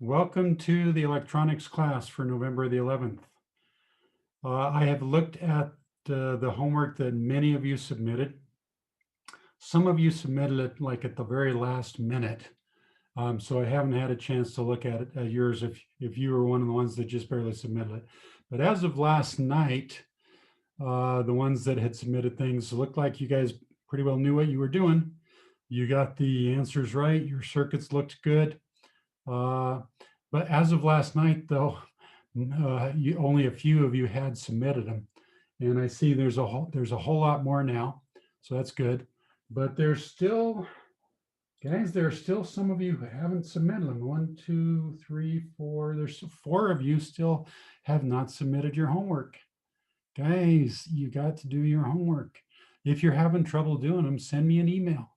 Welcome to the electronics class for November the 11th. I have looked at the homework that many of you submitted. Some of you submitted it like at the very last minute. So I haven't had a chance to look at it at yours if you were one of the ones that just barely submitted it. But as of last night, the ones that had submitted things looked like you guys pretty well knew what you were doing. You got the answers right. Your circuits looked good. But as of last night, though, only a few of you had submitted them, and I see there's a whole lot more now, so that's good. But there's still, guys, there are still some of you who haven't submitted them. 1, 2, 3, 4. There's 4 of you still have not submitted your homework. Guys, you got to do your homework. If you're having trouble doing them, send me an email.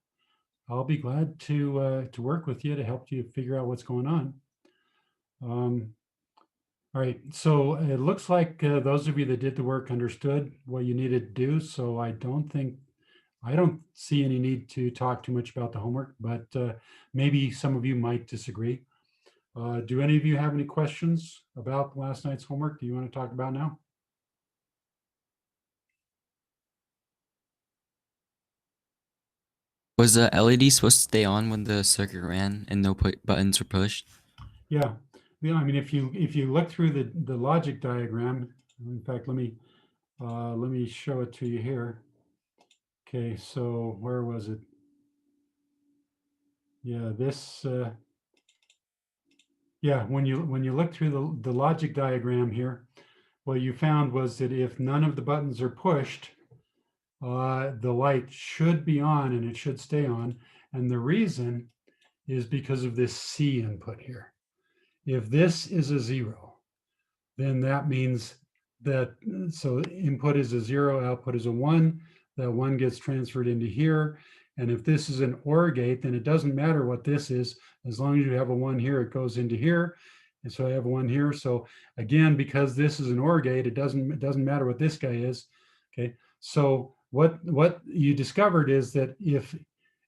I'll be glad to work with you to help you figure out what's going on. All right, so it looks like those of you that did the work understood what you needed to do. So I don't see any need to talk too much about the homework, but maybe some of you might disagree. Do any of you have any questions about last night's homework? Do you want to talk about now? Was the LED supposed to stay on when the circuit ran and no buttons were pushed? Yeah, I mean, if you look through the logic diagram, in fact, let me show it to you here. Okay, so where was it? Yeah, this. Yeah, when you look through the logic diagram here, what you found was that if none of the buttons are pushed, the light should be on and it should stay on. And the reason is because of this C input here. If this is a 0, then that means that, so input is a 0, output is a 1, that 1 gets transferred into here. And if this is an OR gate, then it doesn't matter what this is. As long as you have a 1 here, it goes into here. And so I have 1 here. So again, because this is an OR gate, it doesn't matter what this guy is. Okay. So what you discovered is that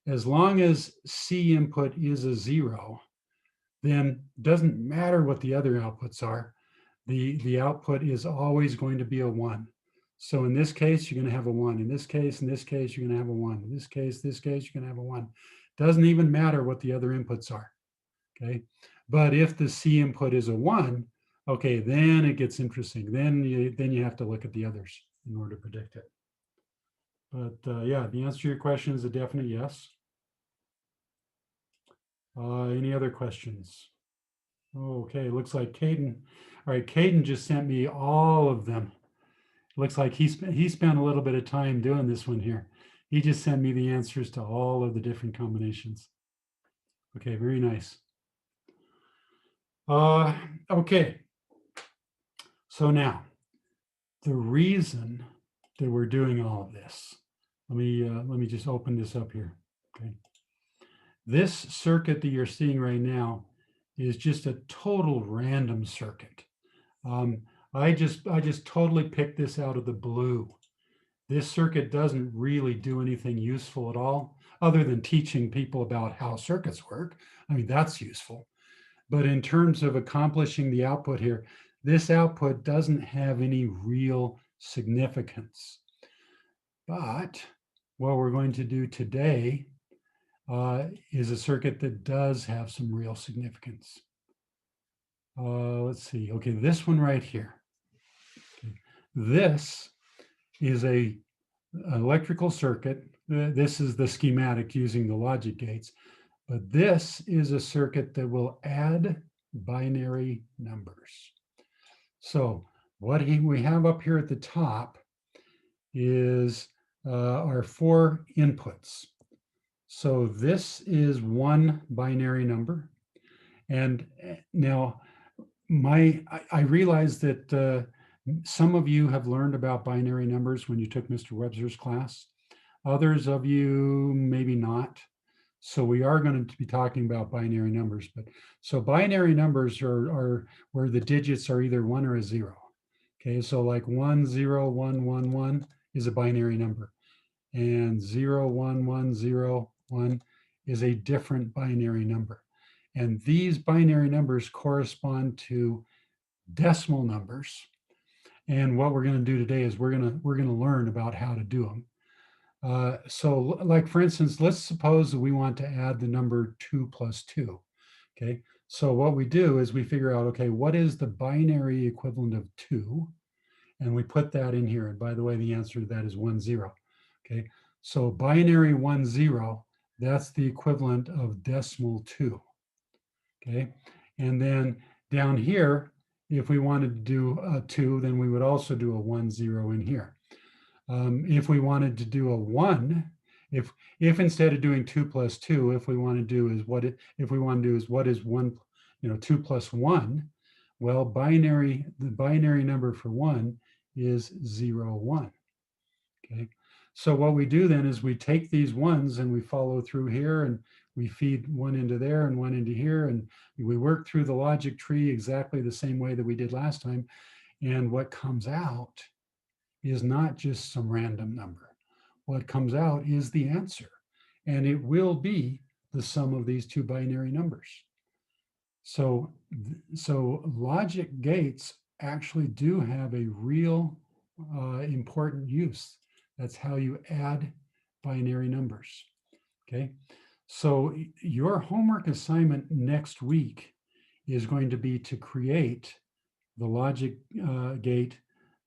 as long as C input is a 0, then it doesn't matter what the other outputs are. The output is always going to be a 1. So in this case, you're going to have a 1. In this case, you're going to have a 1. In this case, you're going to have a 1. Doesn't even matter what the other inputs are. Okay. But if the C input is a 1, okay, then it gets interesting. Then you have to look at the others in order to predict it. But yeah, the answer to your question is a definite yes. Any other questions? Okay, looks like Caden. All right, Caden just sent me all of them. Looks like he spent a little bit of time doing this one here. He just sent me the answers to all of the different combinations. Okay, very nice. Okay. So now, the reason that we're doing all of this, let me just open this up here. Okay. This circuit that you're seeing right now is just a total random circuit. I just totally picked this out of the blue. This circuit doesn't really do anything useful at all, other than teaching people about how circuits work. I mean, that's useful. But in terms of accomplishing the output here, this output doesn't have any real significance. But what we're going to do today is a circuit that does have some real significance. Let's see. Okay, this one right here. Okay. This is a electrical circuit. This is the schematic using the logic gates, but this is a circuit that will add binary numbers. So what we have up here at the top is our 4 inputs. So this is one binary number. And now I realize that some of you have learned about binary numbers when you took Mr. Webster's class. Others of you maybe not. So we are going to be talking about binary numbers. But so binary numbers are where the digits are either 1 or a 0. Okay, so like 1, 0, 1, 1, 1 is a binary number. And 0, 1, 1, 0, 1 is a different binary number. And these binary numbers correspond to decimal numbers. And what we're going to do today is we're going to learn about how to do them. So like, for instance, let's suppose that we want to add the number 2 plus 2. Okay, so what we do is we figure out, okay, what is the binary equivalent of 2? And we put that in here. And by the way, the answer to that is 1, 0. Okay, so binary 1, 0, that's the equivalent of decimal 2. Okay, and then down here, if we wanted to do a 2, then we would also do a 1, 0 in here. If we wanted to do a 1, if instead of doing 2 plus 2, if we want to do is what is 1, 2 plus 1, well, the binary number for 1 is 0, 1. Okay, so what we do then is we take these ones and we follow through here, and we feed one into there and one into here, and we work through the logic tree exactly the same way that we did last time. And what comes out is not just some random number. What comes out is the answer, and it will be the sum of these two binary numbers. So logic gates actually do have a real important use. That's how you add binary numbers. Okay, so your homework assignment next week is going to be to create the logic gate,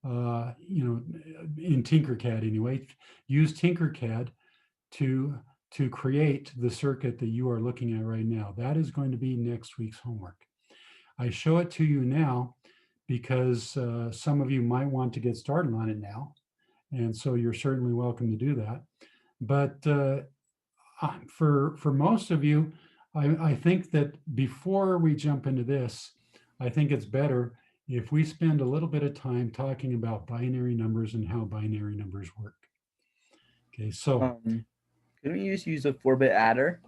in Tinkercad anyway. Use Tinkercad to create the circuit that you are looking at right now. That is going to be next week's homework. I show it to you now because some of you might want to get started on it now. And so you're certainly welcome to do that. But for most of you, I think that before we jump into this, I think it's better if we spend a little bit of time talking about binary numbers and how binary numbers work. Okay, so can we just use a 4-bit adder?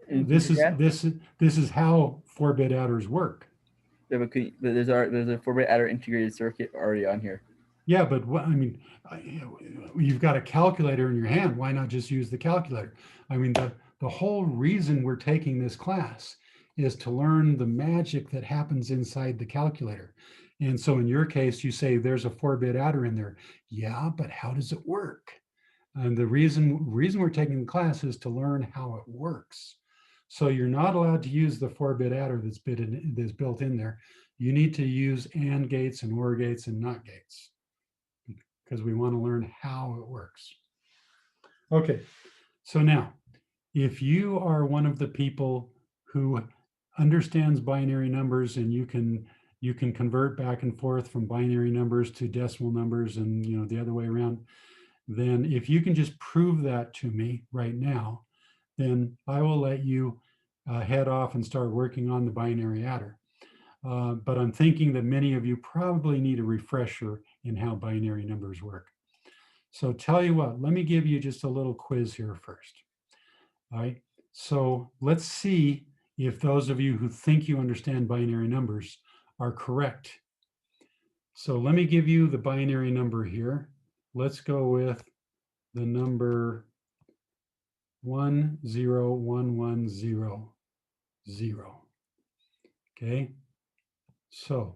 This is how 4-bit adders work. Yeah, but there's a 4-bit adder integrated circuit already on here. Yeah, but you've got a calculator in your hand. Why not just use the calculator? I mean, the whole reason we're taking this class is to learn the magic that happens inside the calculator. And so in your case, you say there's a 4-bit adder in there. Yeah, but how does it work? And the reason we're taking the class is to learn how it works. So you're not allowed to use the 4-bit adder that's built in there. You need to use AND gates and OR gates and NOT gates, because we want to learn how it works. Okay, so now, if you are one of the people who understands binary numbers and you can convert back and forth from binary numbers to decimal numbers and the other way around, then if you can just prove that to me right now, then I will let you head off and start working on the binary adder. But I'm thinking that many of you probably need a refresher in how binary numbers work. So tell you what, let me give you just a little quiz here first. All right, so let's see if those of you who think you understand binary numbers are correct. So let me give you the binary number here. Let's go with the number 101100. Okay, so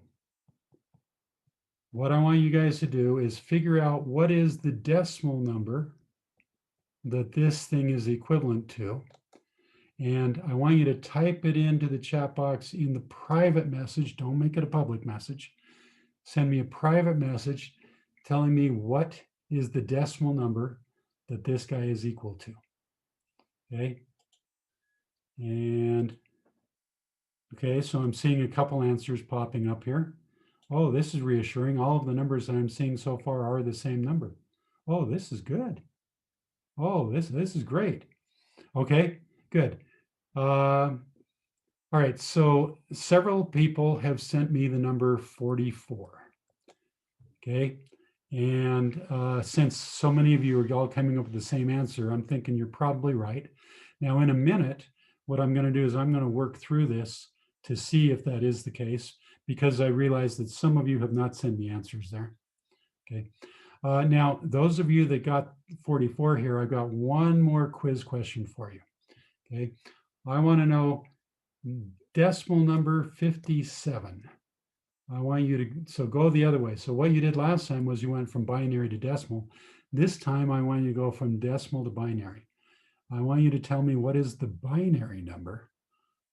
what I want you guys to do is figure out what is the decimal number that this thing is equivalent to. And I want you to type it into the chat box in the private message. Don't make it a public message. Send me a private message telling me what is the decimal number that this guy is equal to. Okay. And okay, so I'm seeing a couple answers popping up here. Oh, this is reassuring. All of the numbers that I'm seeing so far are the same number. Oh, this is good. Oh, this is great. Okay, good. All right, so several people have sent me the number 44. Okay, and since so many of you are all coming up with the same answer, I'm thinking you're probably right. Now, in a minute, what I'm going to do is I'm going to work through this to see if that is the case, because I realize that some of you have not sent me answers there. Okay. Now, those of you that got 44 here, I've got one more quiz question for you. Okay. I want to know decimal number 57. I want you to, so go the other way. So what you did last time was you went from binary to decimal. This time I want you to go from decimal to binary. I want you to tell me what is the binary number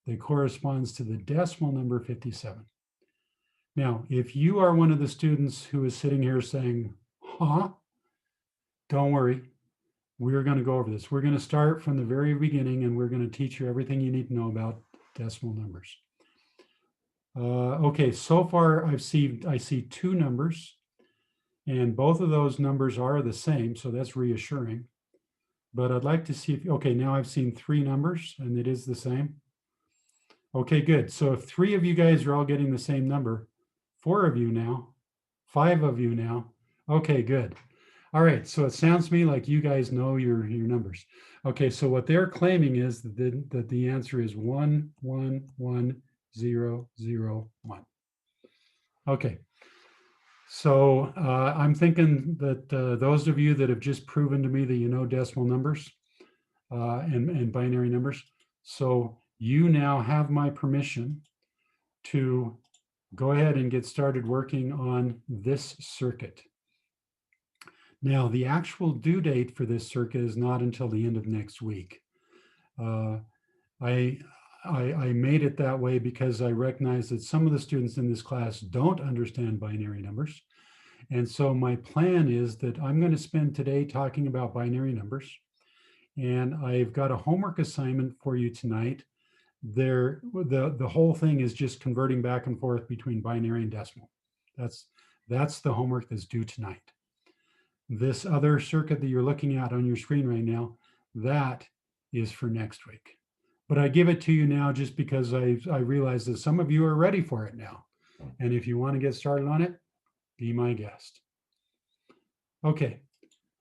that corresponds to the decimal number 57. Now, if you are one of the students who is sitting here saying, huh, don't worry, we're going to go over this. We're going to start from the very beginning and we're going to teach you everything you need to know about decimal numbers. Okay, so far I see two numbers and both of those numbers are the same, so that's reassuring. But I'd like to see if, okay, now I've seen three numbers and it is the same. Okay, good. So if three of you guys are all getting the same number, four of you now, five of you now, okay, good. All right, so it sounds to me like you guys know your numbers. Okay, so what they're claiming is that the answer is 1, 1, 1, 0, 0, 1. Okay, so I'm thinking that those of you that have just proven to me that you know decimal numbers and binary numbers, so you now have my permission to go ahead and get started working on this circuit. Now, the actual due date for this circuit is not until the end of next week. I made it that way because I recognize that some of the students in this class don't understand binary numbers. And so my plan is that I'm going to spend today talking about binary numbers. And I've got a homework assignment for you tonight. The whole thing is just converting back and forth between binary and decimal. That's the homework that's due tonight. This other circuit that you're looking at on your screen right now, that is for next week. But I give it to you now just because I realize that some of you are ready for it now. And if you want to get started on it, be my guest. Okay,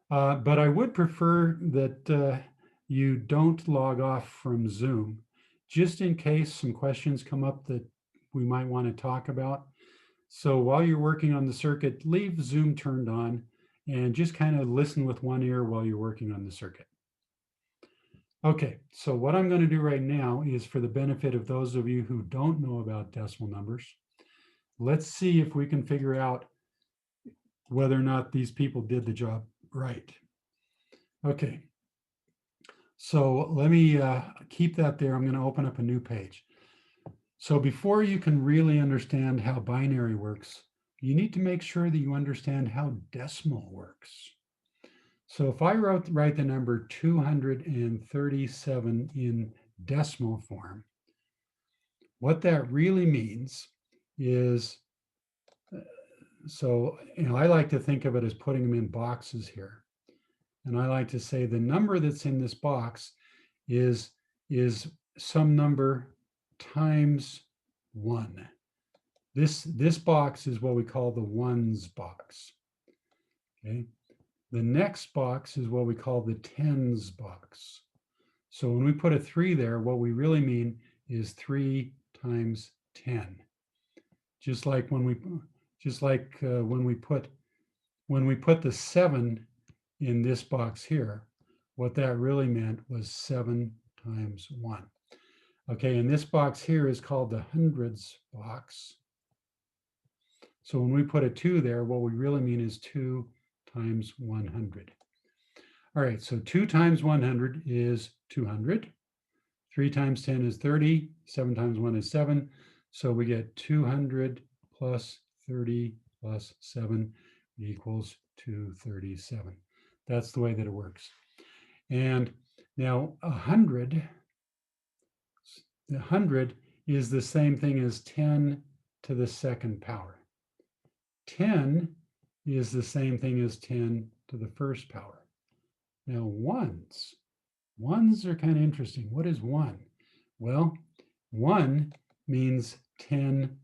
but I would prefer that you don't log off from Zoom, just in case some questions come up that we might want to talk about. So while you're working on the circuit, leave Zoom turned on and just kind of listen with one ear while you're working on the circuit. Okay, so what I'm going to do right now is for the benefit of those of you who don't know about decimal numbers, let's see if we can figure out whether or not these people did the job right. Okay, so let me keep that there. I'm going to open up a new page. So before you can really understand how binary works, you need to make sure that you understand how decimal works. So if I write the number 237 in decimal form, what that really means is, so I like to think of it as putting them in boxes here. And I like to say the number that's in this box is some number times 1. This box is what we call the ones box. Okay. The next box is what we call the tens box. So when we put a 3 there, what we really mean is 3 times 10. Just like when we put the 7 in this box here, what that really meant was 7 times 1. Okay, and this box here is called the hundreds box. So when we put a 2 there, what we really mean is 2 times 100. All right, so 2 times 100 is 200. 3 times 10 is 30. 7 times 1 is 7. So we get 200 plus 30 plus 7 equals 237. That's the way that it works. And now 100, the 100 is the same thing as 10 to the second power. 10 is the same thing as 10 to the first power. Now ones are kind of interesting. What is 1? Well, 1 means 10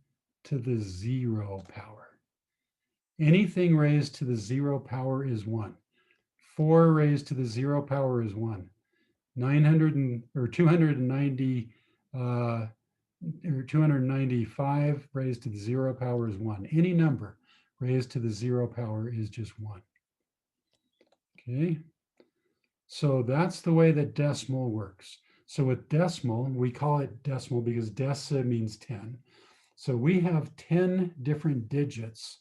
to the 0 power. Anything raised to the 0 power is 1. 4 raised to the 0 power is 1. 295 raised to the 0 power is 1. Any number raised to the 0 power is just 1. Okay. So that's the way that decimal works. So with decimal, we call it decimal because deci means 10. So we have 10 different digits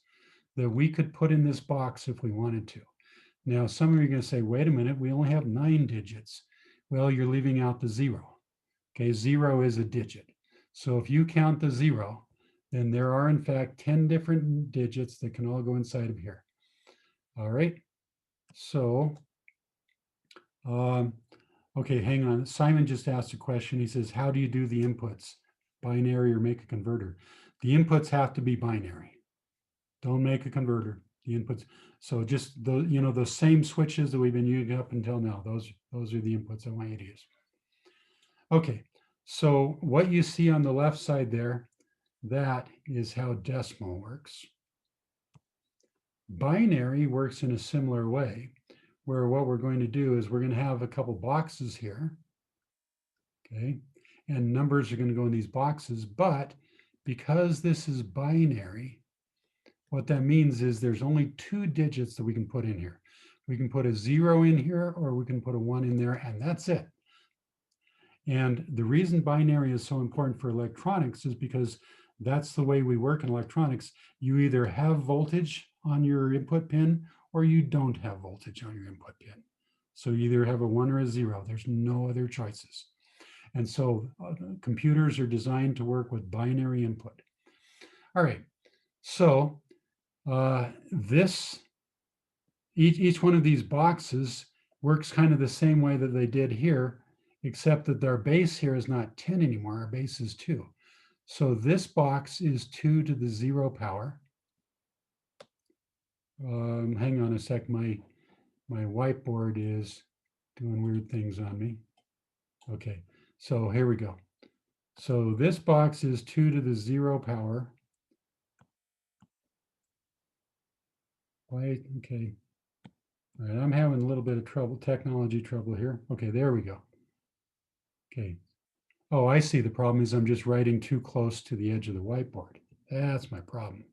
that we could put in this box if we wanted to. Now, some of you are going to say, wait a minute, we only have 9 digits. Well, you're leaving out the 0. Okay, 0 is a digit. So if you count the 0, then there are in fact 10 different digits that can all go inside of here. All right, so, okay, hang on. Simon just asked a question. He says, how do you do the inputs? Binary or make a converter? The inputs have to be binary. Don't make a converter. The inputs. So just the, you know, those same switches that we've been using up until now, those are the inputs I want you to use. Okay, so what you see on the left side there, that is how decimal works. Binary works in a similar way, where what we're going to do is we're going to have a couple boxes here, okay, and numbers are going to go in these boxes, but because this is binary, what that means is there's only 2 digits that we can put in here. We can put a 0 in here, or we can put a 1 in there, and that's it. And the reason binary is so important for electronics is because that's the way we work in electronics. You either have voltage on your input pin or you don't have voltage on your input pin. So you either have a 1 or a 0. There's no other choices. And so computers are designed to work with binary input. All right. So each one of these boxes works kind of the same way that they did here, except that our base here is not 10 anymore. Our base is 2. So this box is 2 to the 0 power. Hang on a sec. My whiteboard is doing weird things on me. Okay, so here we go. So this box is 2 to the 0 power. Why? Okay. All right, I'm having a little bit of trouble, technology trouble here. Okay, there we go. Okay. Oh, I see. The problem is I'm just writing too close to the edge of the whiteboard. That's my problem.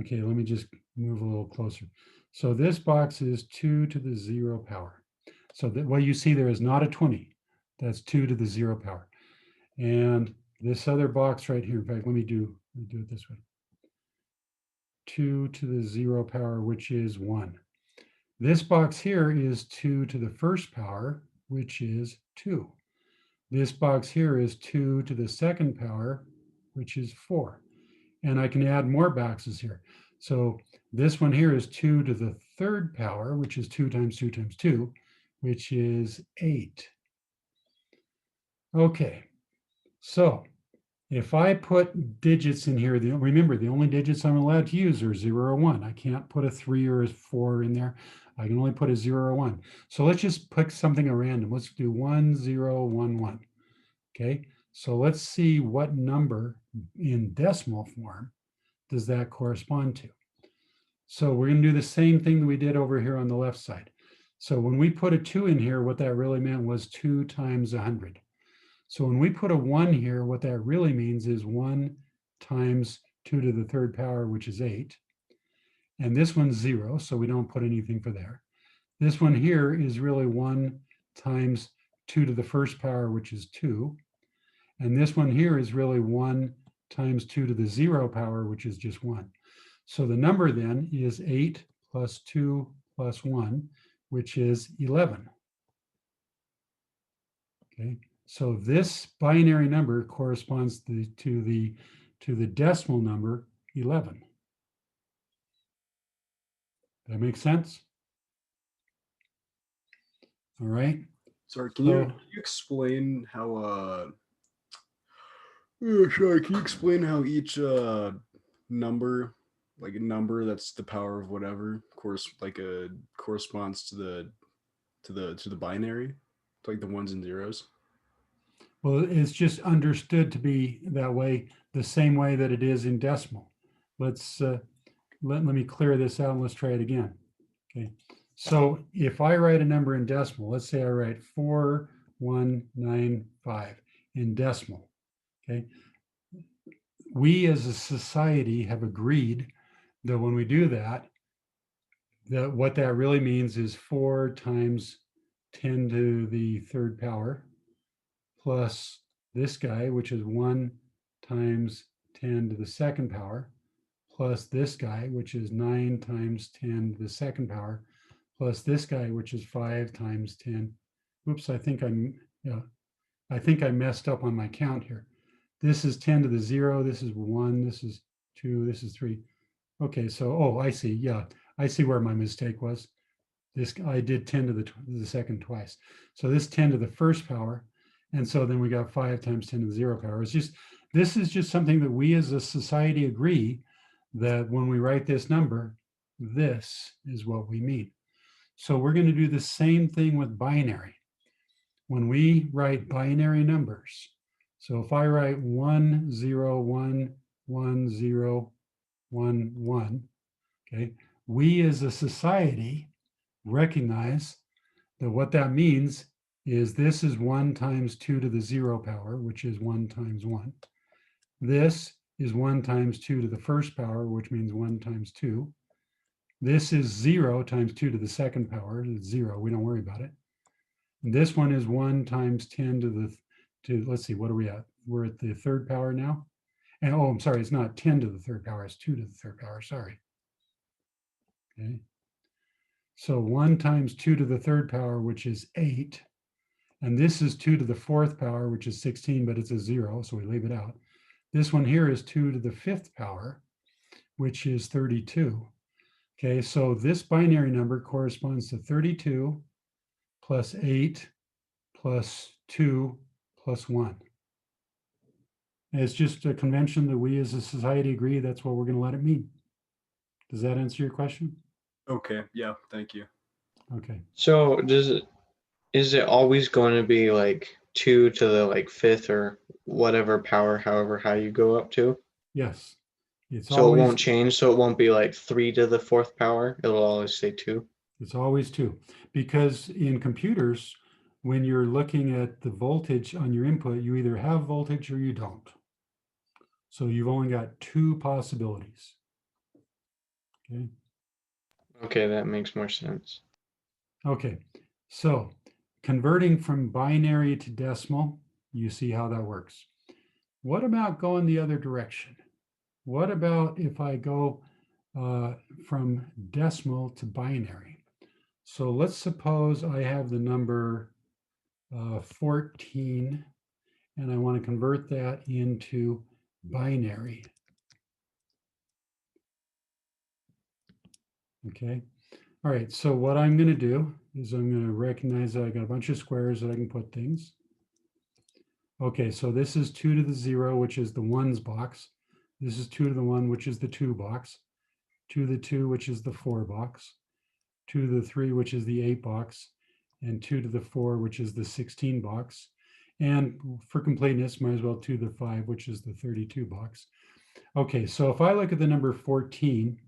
Okay, let me just move a little closer. So this box is 2 to the 0 power. So that what you see there is not a 20. That's 2 to the 0 power. And this other box right here, in fact, let me do it this way. 2 to the 0 power, which is 1. This box here is 2 to the first power, which is 2. This box here is 2 to the second power, which is 4. And I can add more boxes here. So this one here is 2 to the third power, which is 2 times 2 times 2, which is 8. Okay, so if I put digits in here, remember the only digits I'm allowed to use are 0 or 1. I can't put a 3 or a 4 in there. I can only put a 0 or 1. So let's just pick something at random. Let's do 1, 0, 1, 1. Okay, so let's see what number in decimal form does that correspond to. So we're going to do the same thing that we did over here on the left side. So when we put a 2 in here, what that really meant was 2 times 100. So when we put a 1 here, what that really means is 1 times 2 to the third power, which is 8. And this one's 0, so we don't put anything for there. This one here is really 1 times 2 to the first power, which is 2. And this one here is really 1 times 2 to the 0 power, which is just 1. So the number then is 8 plus 2 plus 1, which is 11. Okay, so this binary number corresponds to the decimal number 11. That makes sense? All right. Sorry, can you explain how can you explain how each number, like a number that's the power of whatever, corresponds to the binary, like the ones and zeros? Well, it's just understood to be that way, the same way that it is in decimal. Let's let me clear this out and let's try it again. Okay, so if I write a number in decimal, let's say I write 4195 in decimal. Okay, we as a society have agreed that when we do that, that what that really means is 4 times 10 to the third power, plus this guy, which is 1 times 10 to the second power, plus this guy, which is 9 times 10 to the second power, plus this guy, which is 5 times 10. Oops, I think I messed up on my count here. This is 10 to the 0, this is 1, this is 2, this is 3. Okay, so, oh, I see, yeah, I see where my mistake was. This, I did 10 to the second twice. So this 10 to the first power, and so then we got 5 times 10 to the 0 power. It's just, this is just something that we as a society agree that when we write this number, this is what we mean. So we're going to do the same thing with binary. When we write binary numbers, so if I write 1 0 1 1 0 1 1, okay, we as a society recognize that what that means is this is 1 times 2 to the 0 power, which is 1 times 1. This is 1 times 2 to the first power, which means 1 times 2. This is 0 times 2 to the second power, it's 0, we don't worry about it. And this one is 1 times 10 to let's see, what are we at? We're at the third power now. And oh, I'm sorry, it's not 10 to the third power, it's 2 to the third power, sorry. Okay. So 1 times 2 to the third power, which is 8. And this is 2 to the fourth power, which is 16, but it's a 0, so we leave it out. This one here is 2 to the fifth power, which is 32. Okay, so this binary number corresponds to 32 plus 8 plus 2 plus 1. And it's just a convention that we as a society agree that's what we're going to let it mean. Does that answer your question? Okay, yeah, thank you. Okay. So is it always going to be like 2 to the like fifth or whatever power, however high you go up to? Yes. It's So always, it won't change. So it won't be like 3 to the fourth power. It'll always say 2. It's always 2. Because in computers, when you're looking at the voltage on your input, you either have voltage or you don't. So you've only got 2 possibilities. Okay. Okay, that makes more sense. Okay. So converting from binary to decimal, you see how that works. What about going the other direction? What about if I go from decimal to binary? So let's suppose I have the number 14 and I want to convert that into binary. Okay. All right. So what I'm going to do is I'm going to recognize that I got a bunch of squares that I can put things. Okay. So this is 2 to the 0, which is the ones box. This is 2 to the 1, which is the 2 box. 2 to the 2, which is the 4 box. 2 to the 3, which is the 8 box. And 2 to the 4, which is the 16 box. And for completeness, might as well 2 to the 5, which is the 32 box. Okay, so if I look at the number 14,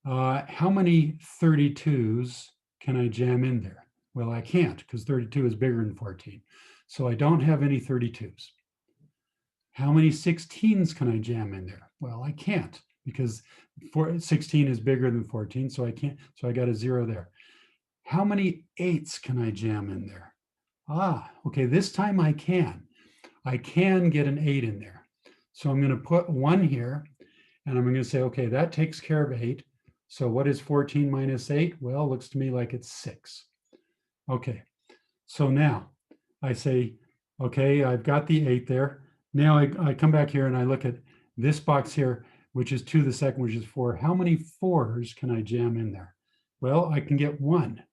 how many 32s can I jam in there? Well, I can't because 32 is bigger than 14. So I don't have any 32s. How many 16s can I jam in there? Well, I can't because 16 is bigger than 14, so I can't. So I got a 0 there. How many 8s can I jam in there? Ah, okay, this time I can. I can get an 8 in there. So I'm going to put 1 here, and I'm going to say, okay, that takes care of 8. So what is 14 minus 8? Well, it looks to me like it's 6. Okay, so now I say, okay, I've got the 8 there. Now I come back here and I look at this box here, which is 2 to the second, which is 4. How many 4s can I jam in there? Well, I can get 1.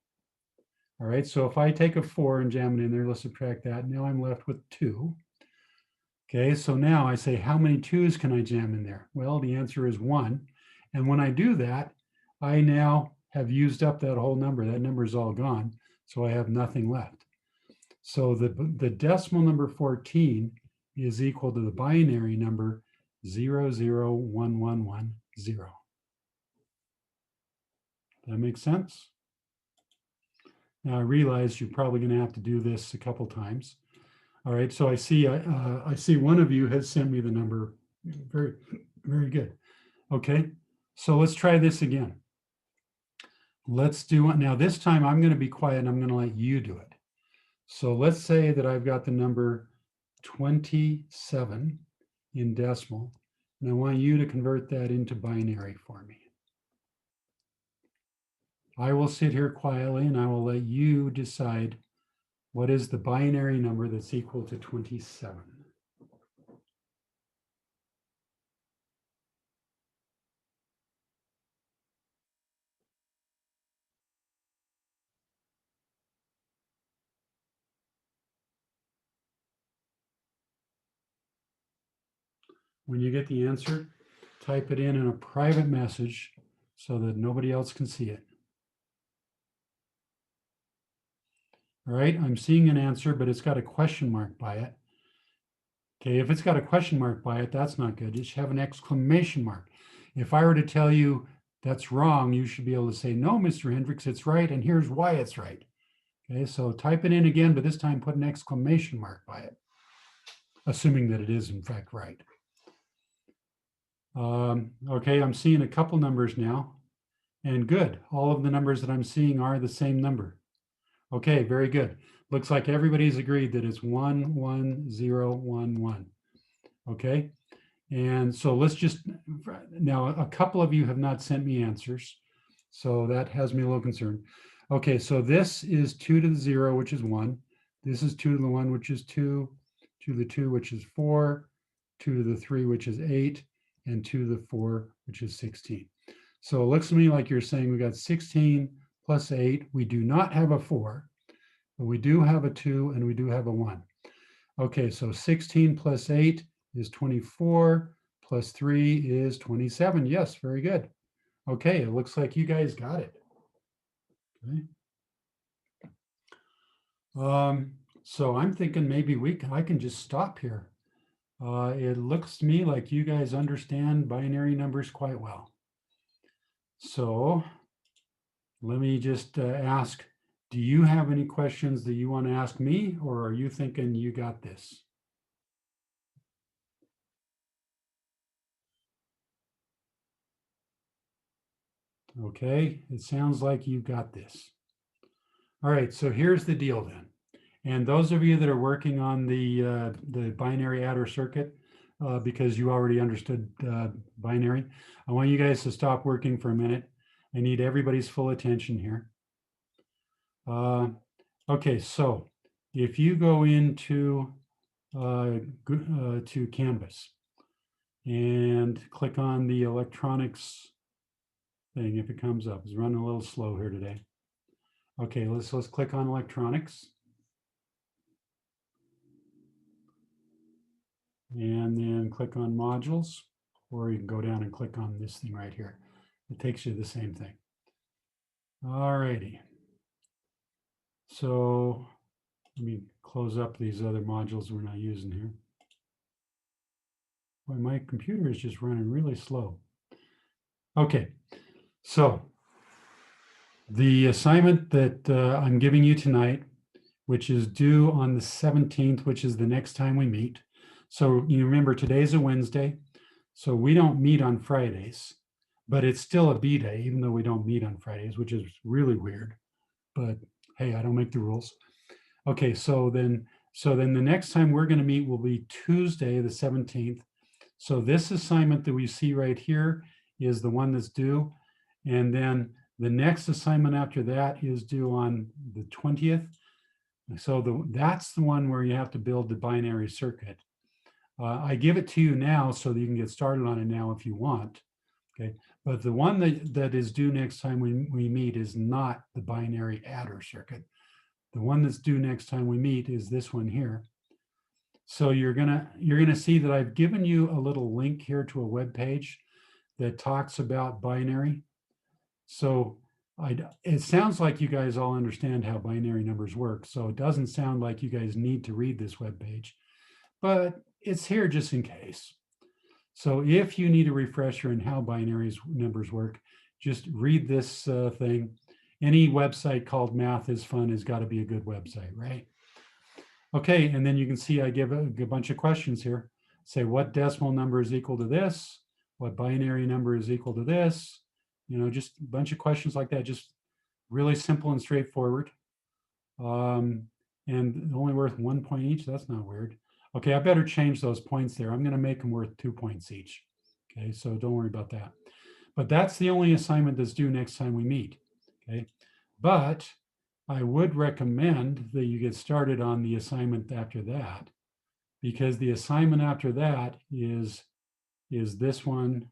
All right, so if I take a 4 and jam it in there, let's subtract that. Now I'm left with 2. Okay, so now I say, how many 2s can I jam in there? Well, the answer is 1. And when I do that, I now have used up that whole number. That number is all gone, so I have nothing left. So the decimal number 14 is equal to the binary number 001110. That makes sense? Now I realize you're probably going to have to do this a couple times. All right, so I see one of you has sent me the number. Very, very good. Okay, so let's try this again. Let's do it now. This time I'm going to be quiet and I'm going to let you do it. So let's say that I've got the number 27 in decimal, and I want you to convert that into binary for me. I will sit here quietly and I will let you decide what is the binary number that's equal to 27. When you get the answer, type it in a private message so that nobody else can see it. All right, I'm seeing an answer, but it's got a question mark by it. Okay, if it's got a question mark by it, that's not good. It should have an exclamation mark. If I were to tell you that's wrong, you should be able to say, no, Mr. Hendricks, it's right, and here's why it's right. Okay, so type it in again, but this time put an exclamation mark by it, assuming that it is in fact right. Okay, I'm seeing a couple numbers now, and good. All of the numbers that I'm seeing are the same number. Okay, very good. Looks like everybody's agreed that it's 1, 1, 0, 1, 1. Okay, and so let's just, now a couple of you have not sent me answers, so that has me a little concerned. Okay, so this is 2 to the 0, which is 1. This is 2 to the 1, which is 2, 2 to the 2, which is 4, 2 to the 3, which is 8, and 2 to the 4, which is 16. So it looks to me like you're saying we got 16 plus 8. We do not have a 4, but we do have a 2, and we do have a 1. Okay, so 16 plus 8 is 24, plus 3 is 27. Yes, very good. Okay, it looks like you guys got it. Okay. So I'm thinking maybe I can just stop here. It looks to me like you guys understand binary numbers quite well. So let me just ask, do you have any questions that you want to ask me, or are you thinking you got this? Okay, it sounds like you got this. All right, so here's the deal then. And those of you that are working on the binary adder circuit, because you already understood binary, I want you guys to stop working for a minute. I need everybody's full attention here. Okay, so if you go into to Canvas and click on the electronics thing, if it comes up, it's running a little slow here today. Okay, let's click on electronics. And then click on modules, or you can go down and click on this thing right here. It takes you to the same thing. All righty. So let me close up these other modules we're not using here. Boy, my computer is just running really slow. Okay, so the assignment that I'm giving you tonight, which is due on the 17th, which is the next time we meet. So you remember today's a Wednesday, so we don't meet on Fridays, but it's still a B day, even though we don't meet on Fridays, which is really weird. But hey, I don't make the rules. Okay, so then the next time we're going to meet will be Tuesday, the 17th. So this assignment that we see right here is the one that's due, and then the next assignment after that is due on the 20th. So that's the one where you have to build the binary circuit. I give it to you now so that you can get started on it now if you want. Okay, but the one that is due next time we meet is not the binary adder circuit. The one that's due next time we meet is this one here. So you're gonna see that I've given you a little link here to a web page that talks about binary. So it sounds like you guys all understand how binary numbers work. So it doesn't sound like you guys need to read this web page, but it's here just in case. So if you need a refresher in how binary numbers work, just read this thing. Any website called Math is Fun has got to be a good website, right? Okay, and then you can see I give a bunch of questions here. Say what decimal number is equal to this? What binary number is equal to this? You know, just a bunch of questions like that, just really simple and straightforward. And and only worth 1 point each. That's not weird. Okay, I better change those points there. I'm going to make them worth 2 points each. Okay, so don't worry about that. But that's the only assignment that's due next time we meet. Okay, but I would recommend that you get started on the assignment after that, because the assignment after that is this one.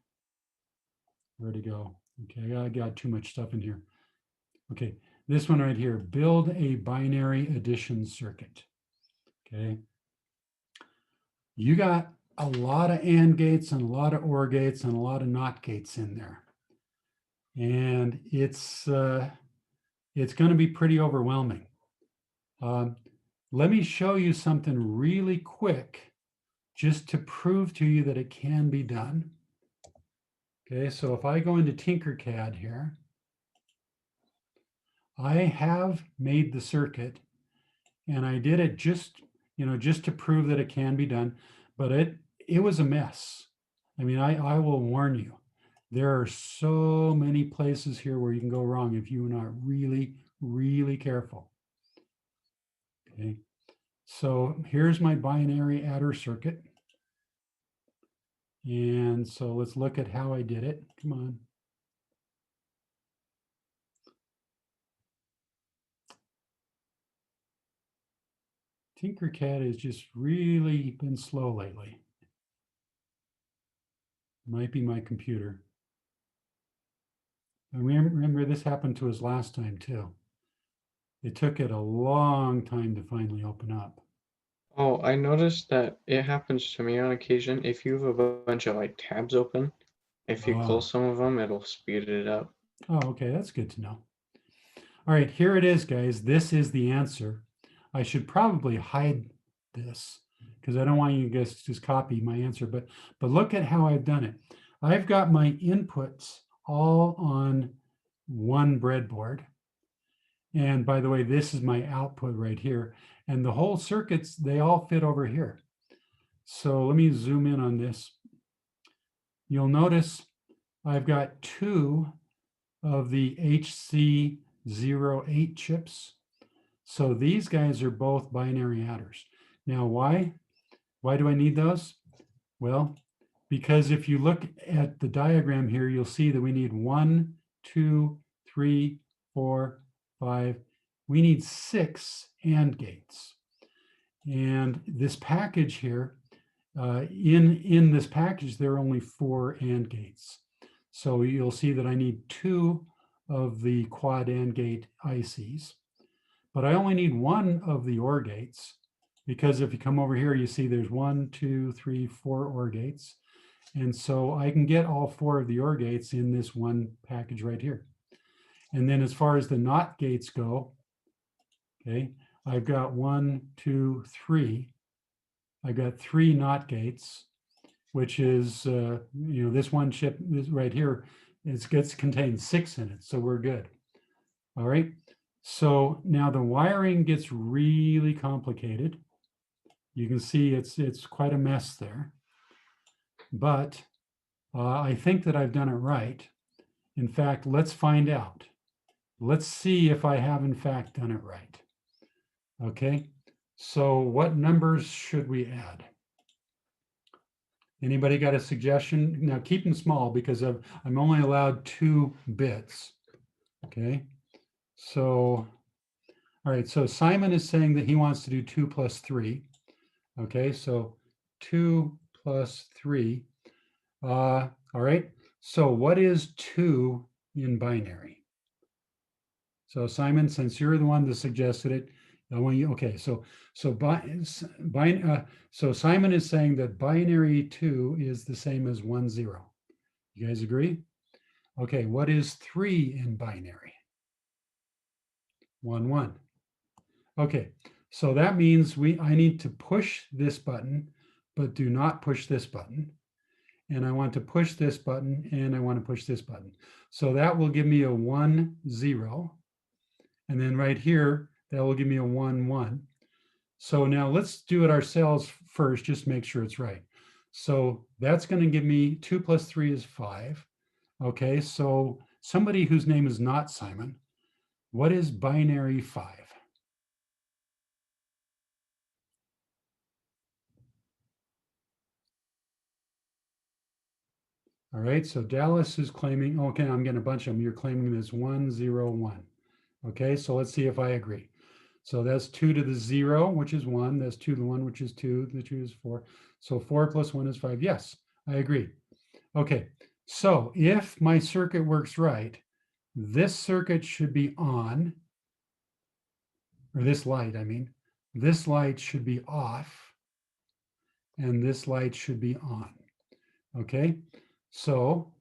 Where'd it go? Okay, I got too much stuff in here. Okay, this one right here, build a binary addition circuit. Okay. You got a lot of AND gates and a lot of OR gates and a lot of NOT gates in there. And it's going to be pretty overwhelming. Let me show you something really quick just to prove to you that it can be done. Okay, so if I go into Tinkercad here, I have made the circuit, and I did it just to prove that it can be done, but it was a mess. I mean, I will warn you, there are so many places here where you can go wrong if you're not really, really careful. Okay, so here's my binary adder circuit. And so let's look at how I did it. Come on. Tinkercad has just really been slow lately. Might be my computer. I remember this happened to us last time too. It took it a long time to finally open up. Oh, I noticed that it happens to me on occasion. If you have a bunch of like tabs open, if you Oh. close some of them, it'll speed it up. Oh, okay, that's good to know. All right, here it is, guys. This is the answer. I should probably hide this because I don't want you guys to just copy my answer, but look at how I've done it. I've got my inputs all on one breadboard. And by the way, this is my output right here. And the whole circuits, they all fit over here. So let me zoom in on this. You'll notice I've got 2 of the HC08 chips. So these guys are both binary adders. Now, why? Why do I need those? Well, because if you look at the diagram here, you'll see that we need 1, 2, 3, 4, 5. We need 6 AND gates. And this package here, in this package, there are only 4 AND gates. So you'll see that I need 2 of the quad AND gate ICs, but I only need 1 of the OR gates, because if you come over here, you see there's 1, 2, 3, 4 OR gates. And so I can get all 4 of the OR gates in this one package right here. And then as far as the NOT gates go, okay, I've got 1, 2, 3. I've got 3 NOT gates, which is, this one chip is right here. It contains 6 in it, so we're good. All right. So now the wiring gets really complicated. You can see it's quite a mess there. But I think that I've done it right. In fact, let's find out. Let's see if I have in fact done it right. Okay. So what numbers should we add? Anybody got a suggestion? Now keep them small because I'm only allowed 2 bits. Okay. So, all right. So Simon is saying that he wants to do 2 plus 3. Okay. So 2 plus 3. All right. So what is 2 in binary? So Simon, since you're the one that suggested it, I want you, okay. So Simon is saying that binary 2 is the same as 1, 0. You guys agree? Okay, what is 3 in binary? 1, 1. Okay, so that means I need to push this button, but do not push this button. And I want to push this button, and I want to push this button. So that will give me a 1, 0. And then right here, that will give me a 1, 1. So now let's do it ourselves first, just make sure it's right. So that's going to give me 2 plus 3 is 5. Okay, so somebody whose name is not Simon, what is binary 5? All right, so Dallas is claiming, okay, I'm getting a bunch of them. You're claiming this 1, 0, 1. Okay, so let's see if I agree. So that's 2 to the 0, which is 1. That's 2 to the 1, which is 2. The 2 is 4. So 4 plus 1 is 5. Yes, I agree. Okay, so if my circuit works right, this circuit should be on, or this light, I mean, this light should be off, and this light should be on. Okay, so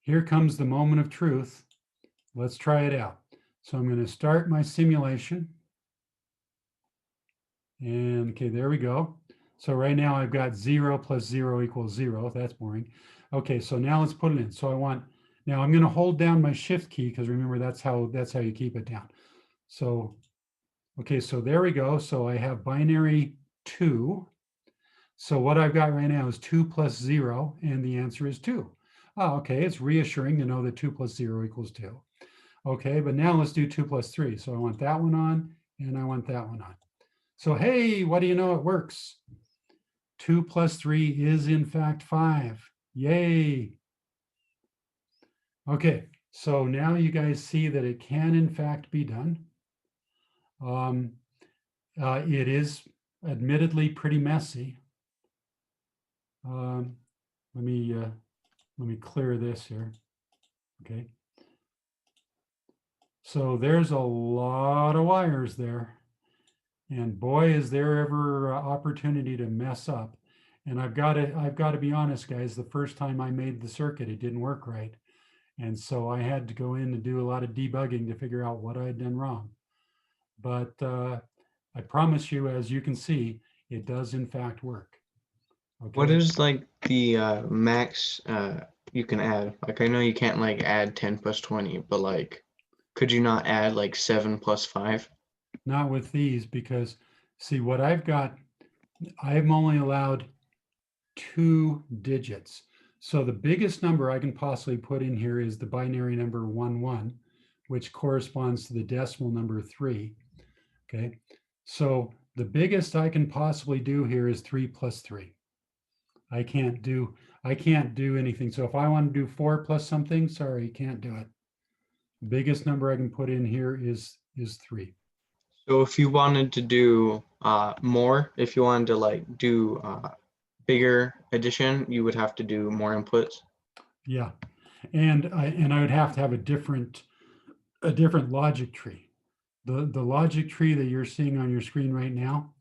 here comes the moment of truth. Let's try it out. So I'm going to start my simulation. And okay, there we go. So right now I've got 0 plus 0 equals 0. That's boring. Okay, so now let's put it in. So I want, now I'm going to hold down my shift key because remember that's how you keep it down. So, okay, so there we go. So I have binary 2. So what I've got right now is 2 plus 0, and the answer is 2. Oh, okay, it's reassuring to know that 2 plus 0 equals 2. Okay, but now let's do 2 plus 3. So I want that one on, and I want that one on. So hey, what do you know? It works. 2 plus 3 is in fact 5. Yay. Okay, so now you guys see that it can in fact be done. It is admittedly pretty messy. Let me clear this here. Okay. So there's a lot of wires there. And boy, is there ever opportunity to mess up. And I've got to be honest, guys, the first time I made the circuit, it didn't work right. And so I had to go in and do a lot of debugging to figure out what I had done wrong. But I promise you, as you can see, it does in fact work. Okay. What is like the max you can add? Like I know you can't like add 10 plus 20, but like could you not add like 7 plus 5? Not with these, because see what I've got, I'm only allowed 2 digits. So the biggest number I can possibly put in here is the binary number 1, 1, which corresponds to the decimal number 3. Okay, so the biggest I can possibly do here is 3 plus 3. I can't do anything. So if I want to do 4 plus something, sorry, can't do it. The biggest number I can put in here is 3. So if you wanted to do more, if you wanted to like do bigger addition, you would have to do more inputs. Yeah, and I would have to have a different logic tree. The logic tree that you're seeing on your screen right now,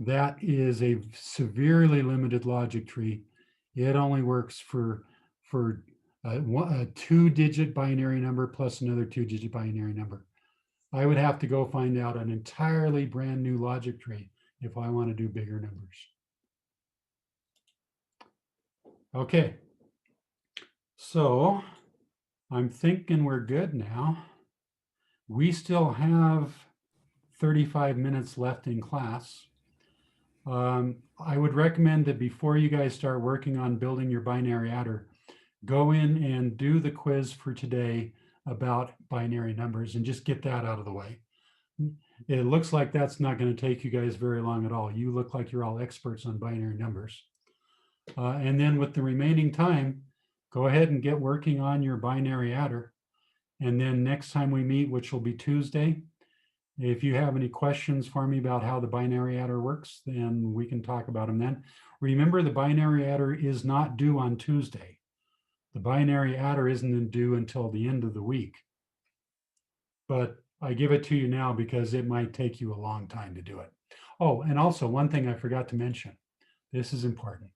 that is a severely limited logic tree. It only works for a 2-digit binary number plus another 2-digit binary number. I would have to go find out an entirely brand new logic tree if I want to do bigger numbers. Okay, so I'm thinking we're good now. We still have 35 minutes left in class. I would recommend that before you guys start working on building your binary adder, go in and do the quiz for today about binary numbers and just get that out of the way. It looks like that's not going to take you guys very long at all. You look like you're all experts on binary numbers. And then with the remaining time, go ahead and get working on your binary adder. And then next time we meet, which will be Tuesday, if you have any questions for me about how the binary adder works, then we can talk about them then. Remember, the binary adder is not due on Tuesday. The binary adder isn't due until the end of the week. But I give it to you now because it might take you a long time to do it. Oh, and also one thing I forgot to mention. This is important.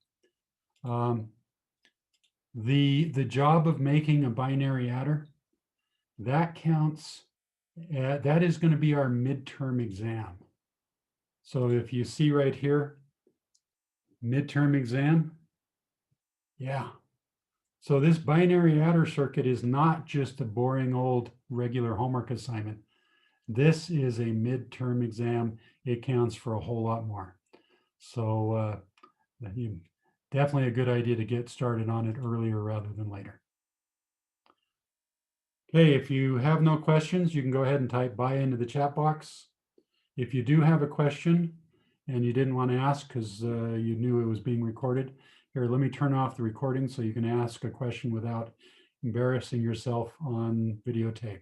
The job of making a binary adder, that counts. That is going to be our midterm exam. So if you see right here, midterm exam, yeah. So this binary adder circuit is not just a boring old regular homework assignment. This is a midterm exam. It counts for a whole lot more. So definitely a good idea to get started on it earlier rather than later. Okay, if you have no questions, you can go ahead and type "bye" into the chat box. If you do have a question and you didn't want to ask because you knew it was being recorded, Here, let me turn off the recording so you can ask a question without embarrassing yourself on videotape.